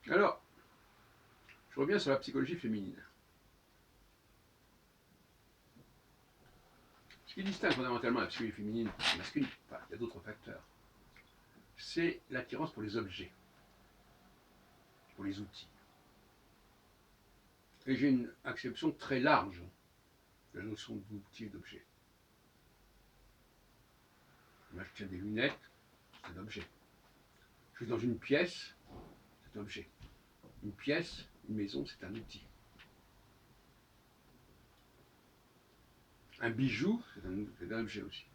Alors, je reviens sur la psychologie féminine. Ce qui distingue fondamentalement la psychologie féminine et la masculine, enfin, il y a d'autres facteurs, c'est l'attirance pour les objets, pour les outils. Et j'ai une acception très large de la notion d'outil et d'objet. Moi, je tiens des lunettes, c'est un objet. Je suis dans une pièce, c'est un objet. Une pièce, une maison, c'est un outil. Un bijou, c'est un objet aussi.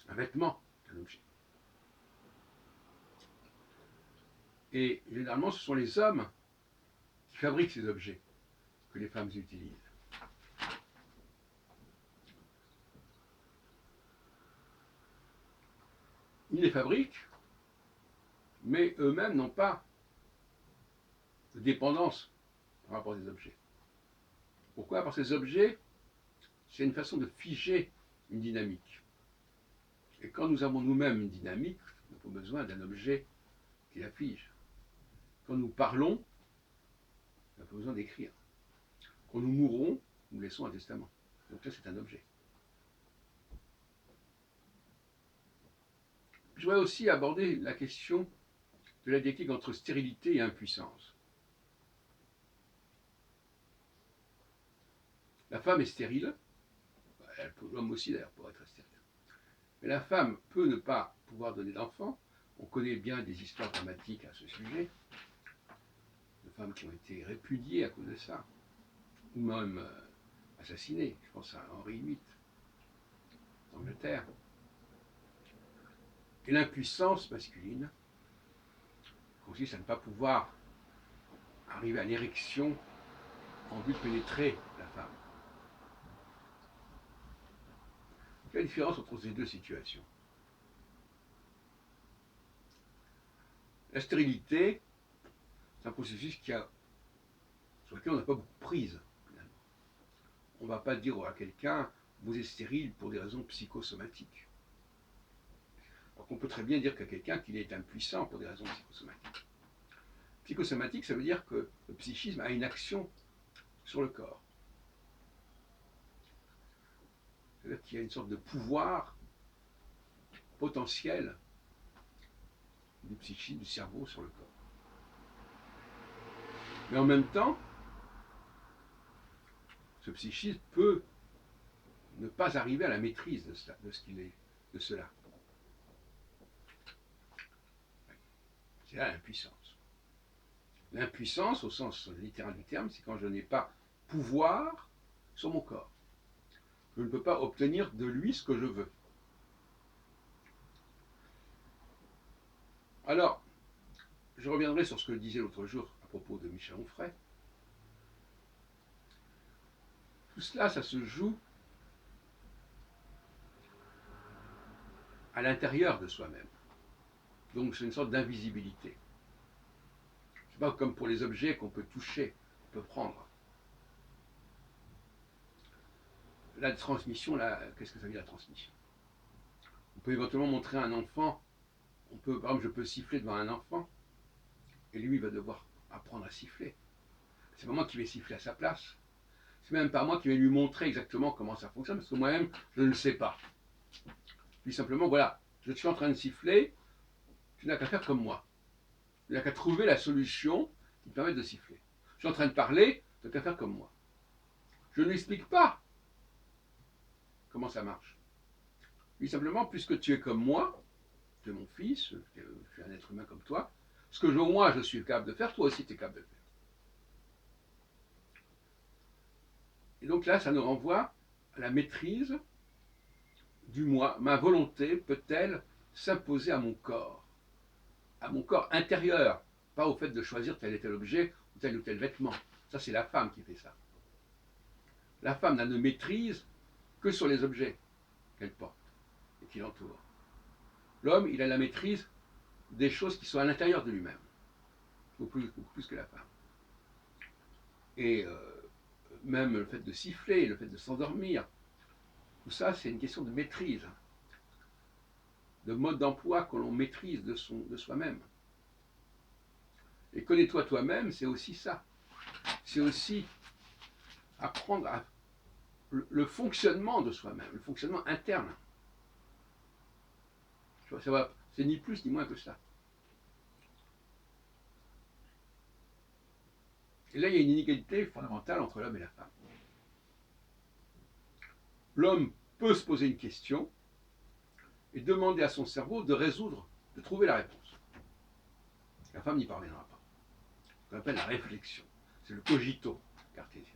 Un vêtement, c'est un objet. Et généralement, ce sont les hommes qui fabriquent ces objets que les femmes utilisent. Ils les fabriquent, mais eux-mêmes n'ont pas de dépendance par rapport à ces objets. Pourquoi? Parce que ces objets, c'est une façon de figer une dynamique. Et quand nous avons nous-mêmes une dynamique, nous avons besoin d'un objet qui la fige. Quand nous parlons, nous avons besoin d'écrire. Quand nous mourrons, nous laissons un testament. Donc là, c'est un objet. Je voudrais aussi aborder la question de la dialectique entre stérilité et impuissance. La femme est stérile, l'homme aussi d'ailleurs pourrait être stérile. Mais la femme peut ne pas pouvoir donner d'enfant. On connaît bien des histoires dramatiques à ce sujet, de femmes qui ont été répudiées à cause de ça, ou même assassinées. Je pense à Henri VIII, d'Angleterre. Et l'impuissance masculine consiste à ne pas pouvoir arriver à l'érection en vue de pénétrer la femme. Quelle est la différence entre ces deux situations? La stérilité, c'est un processus sur lequel on n'a pas beaucoup de prise. Finalement. On ne va pas dire à quelqu'un, vous êtes stérile pour des raisons psychosomatiques. Donc on peut très bien dire qu'à quelqu'un qu'il est impuissant pour des raisons psychosomatiques. Psychosomatique, ça veut dire que le psychisme a une action sur le corps. C'est-à-dire qu'il y a une sorte de pouvoir potentiel du psychisme, du cerveau sur le corps. Mais en même temps, ce psychisme peut ne pas arriver à la maîtrise de ce qu'il est, de cela. C'est là l'impuissance. L'impuissance, au sens littéral du terme, c'est quand je n'ai pas pouvoir sur mon corps. Je ne peux pas obtenir de lui ce que je veux. Alors, je reviendrai sur ce que je disais l'autre jour à propos de Michel Onfray. Tout cela, ça se joue à l'intérieur de soi-même. Donc c'est une sorte d'invisibilité. C'est pas comme pour les objets qu'on peut toucher, qu'on peut prendre. La transmission, qu'est-ce que ça veut dire la transmission? On peut éventuellement montrer à un enfant, par exemple, je peux siffler devant un enfant, et lui, il va devoir apprendre à siffler. C'est pas moi qui vais siffler à sa place. C'est même pas moi qui vais lui montrer exactement comment ça fonctionne, parce que moi-même, je ne le sais pas. Puis simplement, voilà, je suis en train de siffler, tu n'as qu'à faire comme moi. Tu n'as qu'à trouver la solution qui te permet de siffler. Je suis en train de parler, tu n'as qu'à faire comme moi. Je ne lui explique pas comment ça marche. Puis simplement, puisque tu es comme moi, tu es mon fils, je suis un être humain comme toi, ce que moi je suis capable de faire, toi aussi tu es capable de le faire. Et donc là, ça nous renvoie à la maîtrise du moi. Ma volonté peut-elle s'imposer à mon corps intérieur, pas au fait de choisir tel et tel objet ou tel vêtement. Ça, c'est la femme qui fait ça. La femme n'a de maîtrise que sur les objets qu'elle porte et qui l'entourent. L'homme, il a la maîtrise des choses qui sont à l'intérieur de lui-même, beaucoup plus que la femme. Et même le fait de siffler, le fait de s'endormir, tout ça, c'est une question de maîtrise, de mode d'emploi que l'on maîtrise de soi-même. Et connais-toi toi-même, c'est aussi ça. C'est aussi apprendre le fonctionnement de soi-même, le fonctionnement interne. Tu vois, ça va, c'est ni plus ni moins que ça. Et là, il y a une inégalité fondamentale entre l'homme et la femme. L'homme peut se poser une question et demander à son cerveau de résoudre, de trouver la réponse. La femme n'y parviendra pas. Ce qu'on appelle la réflexion. C'est le cogito cartésien.